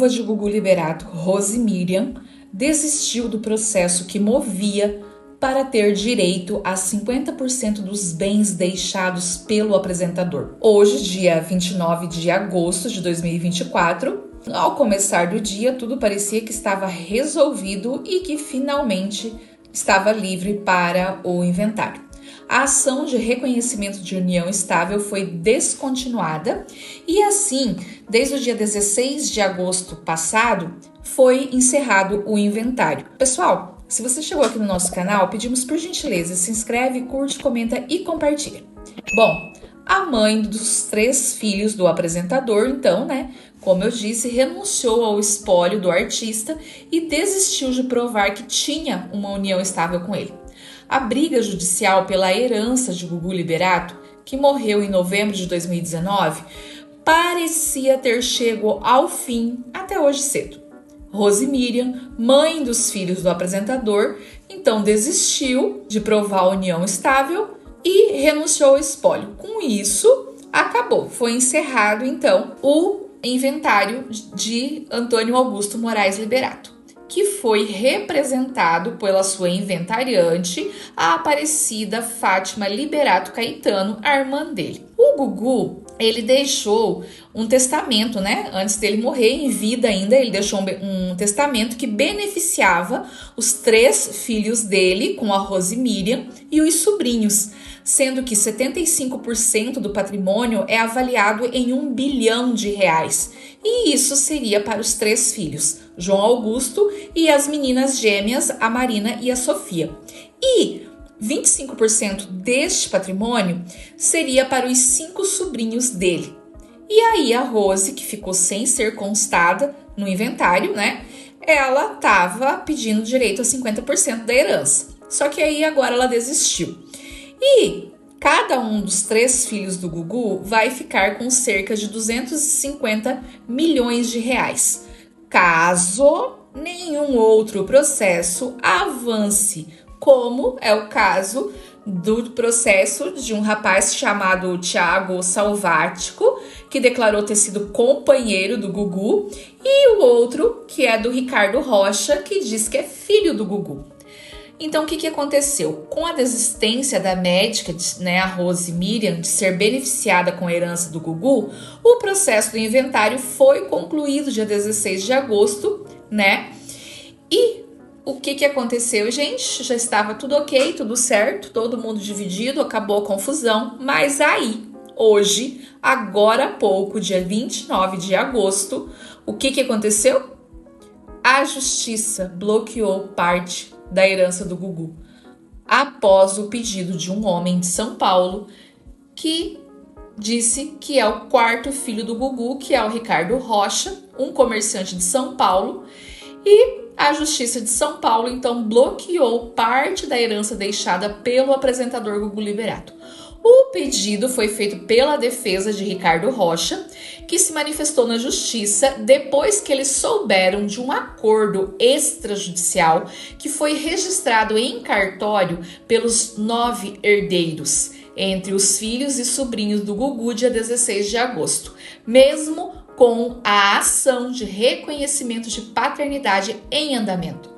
viúva de Gugu Liberato, Rose Miriam, desistiu do processo que movia para ter direito a 50% dos bens deixados pelo apresentador. Hoje, dia 29 de agosto de 2024, ao começar do dia, tudo parecia que estava resolvido e que finalmente estava livre para o inventário. A ação de reconhecimento de união estável foi descontinuada e assim, desde o dia 16 de agosto passado, foi encerrado o inventário. Pessoal, se você chegou aqui no nosso canal, pedimos por gentileza, se inscreve, curte, comenta e compartilha. Bom, a mãe dos 3 filhos do apresentador, então, como eu disse, renunciou ao espólio do artista e desistiu de provar que tinha uma união estável com ele. A briga judicial pela herança de Gugu Liberato, que morreu em novembro de 2019, parecia ter chegado ao fim até hoje cedo. Rose Miriam, mãe dos filhos do apresentador, então desistiu de provar a união estável e renunciou ao espólio. Com isso, acabou. Foi encerrado, então, o inventário de Antônio Augusto Moraes Liberato, que foi representado pela sua inventariante, a Aparecida Fátima Liberato Caetano, a irmã dele. O Gugu, ele deixou um testamento, antes dele morrer, em vida ainda, ele deixou um testamento que beneficiava os 3 filhos dele, com a Rose Miriam, e os sobrinhos, sendo que 75% do patrimônio é avaliado em R$1 bilhão. E isso seria para os 3 filhos, João Augusto e as meninas gêmeas, a Marina e a Sofia. E 25% deste patrimônio seria para os 5 sobrinhos dele. E aí a Rose, que ficou sem ser constada no inventário, ela estava pedindo direito a 50% da herança. Só que aí agora ela desistiu. E cada um dos 3 filhos do Gugu vai ficar com cerca de 250 milhões de reais, caso nenhum outro processo avance, como é o caso do processo de um rapaz chamado Thiago Salvático, que declarou ter sido companheiro do Gugu, e o outro, que é do Ricardo Rocha, que diz que é filho do Gugu. Então, o que aconteceu? Com a desistência da médica, a Rose Miriam, de ser beneficiada com a herança do Gugu, o processo do inventário foi concluído dia 16 de agosto, E o que aconteceu, gente? Já estava tudo ok, tudo certo, todo mundo dividido, acabou a confusão, mas aí, hoje, agora há pouco, dia 29 de agosto, o que aconteceu? A justiça bloqueou parte da herança do Gugu, após o pedido de um homem de São Paulo que disse que é o 4º filho do Gugu, que é o Ricardo Rocha, um comerciante de São Paulo, e a Justiça de São Paulo então bloqueou parte da herança deixada pelo apresentador Gugu Liberato. O pedido foi feito pela defesa de Ricardo Rocha, que se manifestou na justiça depois que eles souberam de um acordo extrajudicial que foi registrado em cartório pelos 9 herdeiros, entre os filhos e sobrinhos do Gugu, dia 16 de agosto, mesmo com a ação de reconhecimento de paternidade em andamento.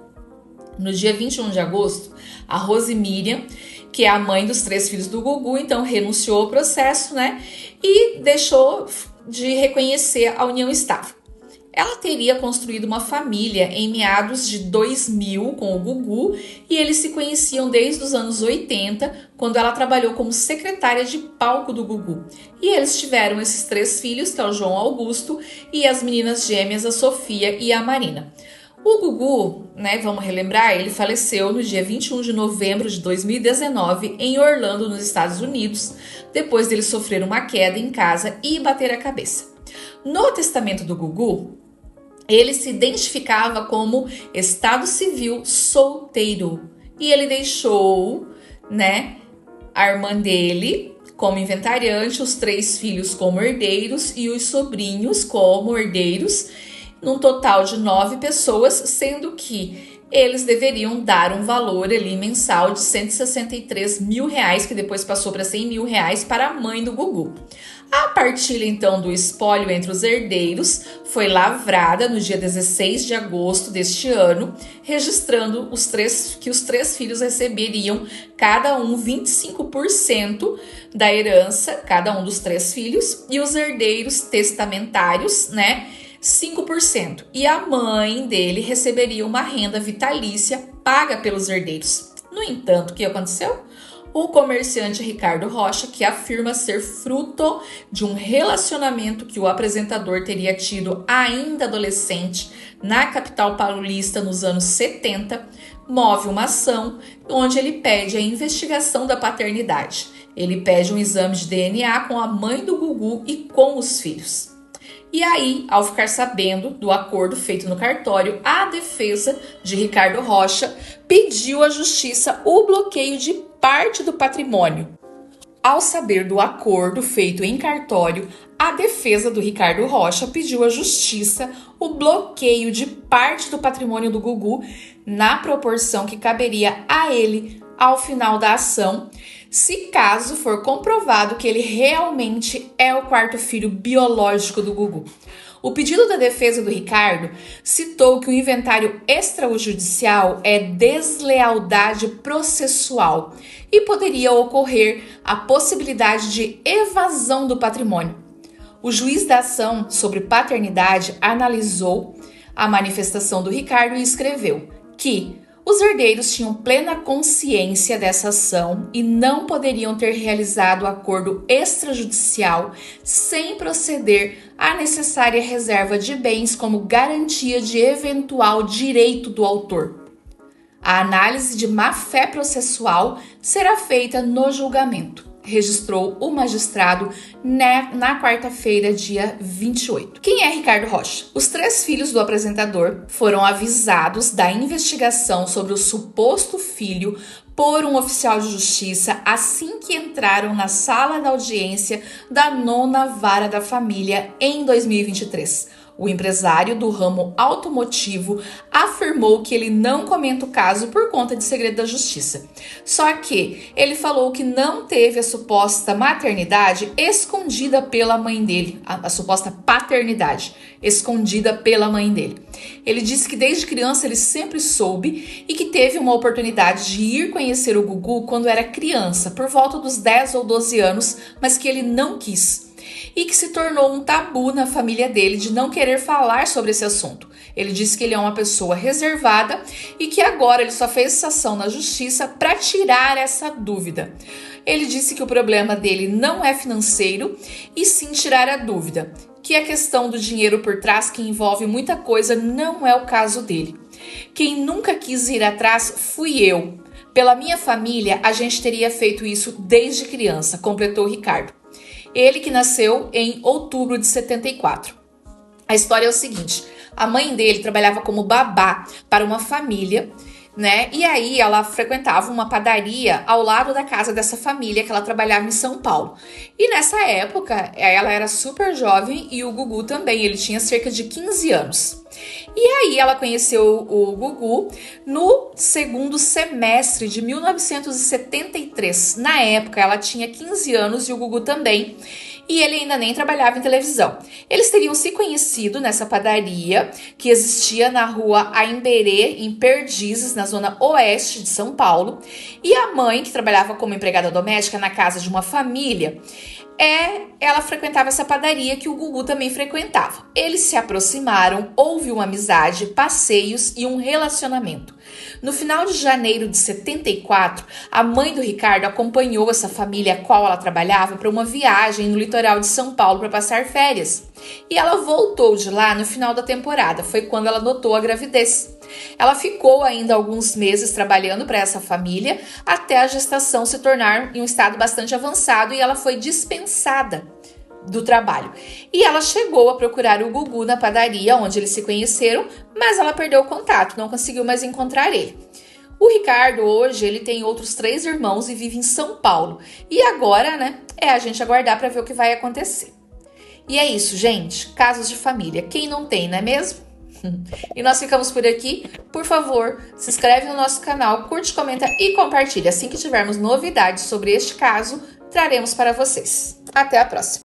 No dia 21 de agosto, a Rose Miriam, que é a mãe dos 3 filhos do Gugu, então renunciou ao processo, e deixou de reconhecer a união estável. Ela teria construído uma família em meados de 2000 com o Gugu e eles se conheciam desde os anos 80, quando ela trabalhou como secretária de palco do Gugu. E eles tiveram esses 3 filhos, que é o João Augusto, e as meninas gêmeas, a Sofia e a Marina. O Gugu, vamos relembrar, ele faleceu no dia 21 de novembro de 2019 em Orlando, nos Estados Unidos, depois dele sofrer uma queda em casa e bater a cabeça. No testamento do Gugu, ele se identificava como estado civil solteiro e ele deixou, a irmã dele como inventariante, os 3 filhos como herdeiros e os sobrinhos como herdeiros, num total de 9 pessoas, sendo que eles deveriam dar um valor ali mensal de R$ 163 mil, que depois passou para R$ 100 mil para a mãe do Gugu. A partilha, então, do espólio entre os herdeiros foi lavrada no dia 16 de agosto deste ano, registrando que os três filhos receberiam cada um 25% da herança, cada um dos três filhos, e os herdeiros testamentários, 5%. E a mãe dele receberia uma renda vitalícia paga pelos herdeiros. No entanto, o que aconteceu? O comerciante Ricardo Rocha, que afirma ser fruto de um relacionamento que o apresentador teria tido ainda adolescente na capital paulista nos anos 70, move uma ação onde ele pede a investigação da paternidade. Ele pede um exame de DNA com a mãe do Gugu e com os filhos. E aí, ao ficar sabendo do acordo feito no cartório, a defesa de Ricardo Rocha pediu à justiça o bloqueio de parte do patrimônio. Ao saber do acordo feito em cartório, a defesa do Ricardo Rocha pediu à justiça o bloqueio de parte do patrimônio do Gugu na proporção que caberia a ele ao final da ação, se caso for comprovado que ele realmente é o quarto filho biológico do Gugu. O pedido da defesa do Ricardo citou que o inventário extrajudicial é deslealdade processual e poderia ocorrer a possibilidade de evasão do patrimônio. O juiz da ação sobre paternidade analisou a manifestação do Ricardo e escreveu que os herdeiros tinham plena consciência dessa ação e não poderiam ter realizado acordo extrajudicial sem proceder à necessária reserva de bens como garantia de eventual direito do autor. A análise de má-fé processual será feita no julgamento, registrou o magistrado na quarta-feira, dia 28. Quem é Ricardo Rocha? Os três filhos do apresentador foram avisados da investigação sobre o suposto filho por um oficial de justiça assim que entraram na sala da audiência da 9ª Vara da Família em 2023. O empresário do ramo automotivo afirmou que ele não comenta o caso por conta de segredo da justiça. Só que ele falou que não teve a suposta maternidade escondida pela mãe dele, a suposta paternidade escondida pela mãe dele. Ele disse que desde criança ele sempre soube e que teve uma oportunidade de ir conhecer o Gugu quando era criança, por volta dos 10 ou 12 anos, mas que ele não quis. E que se tornou um tabu na família dele de não querer falar sobre esse assunto. Ele disse que ele é uma pessoa reservada e que agora ele só fez essa ação na justiça para tirar essa dúvida. Ele disse que o problema dele não é financeiro e sim tirar a dúvida, que a questão do dinheiro por trás, que envolve muita coisa, não é o caso dele. Quem nunca quis ir atrás fui eu. Pela minha família, a gente teria feito isso desde criança, completou Ricardo. Ele que nasceu em outubro de 74. A história é o seguinte, a mãe dele trabalhava como babá para uma família, E aí ela frequentava uma padaria ao lado da casa dessa família que ela trabalhava em São Paulo. E nessa época, ela era super jovem e o Gugu também, ele tinha cerca de 15 anos. E aí ela conheceu o Gugu no segundo semestre de 1973. Na época ela tinha 15 anos e o Gugu também. E ele ainda nem trabalhava em televisão. Eles teriam se conhecido nessa padaria que existia na rua Aimberê, em Perdizes, na zona oeste de São Paulo. E a mãe, que trabalhava como empregada doméstica na casa de uma família, ela frequentava essa padaria que o Gugu também frequentava. Eles se aproximaram, houve uma amizade, passeios e um relacionamento. No final de janeiro de 74, a mãe do Ricardo acompanhou essa família a qual ela trabalhava para uma viagem no litoral de São Paulo para passar férias. E ela voltou de lá no final da temporada, foi quando ela notou a gravidez. Ela ficou ainda alguns meses trabalhando para essa família até a gestação se tornar em um estado bastante avançado e ela foi dispensada do trabalho. E ela chegou a procurar o Gugu na padaria onde eles se conheceram, mas ela perdeu o contato, não conseguiu mais encontrar ele. O Ricardo hoje ele tem outros 3 irmãos e vive em São Paulo. E agora, é a gente aguardar para ver o que vai acontecer. E é isso, gente. Casos de família. Quem não tem, não é mesmo? E nós ficamos por aqui. Por favor, se inscreve no nosso canal, curte, comenta e compartilha. Assim que tivermos novidades sobre este caso, traremos para vocês. Até a próxima!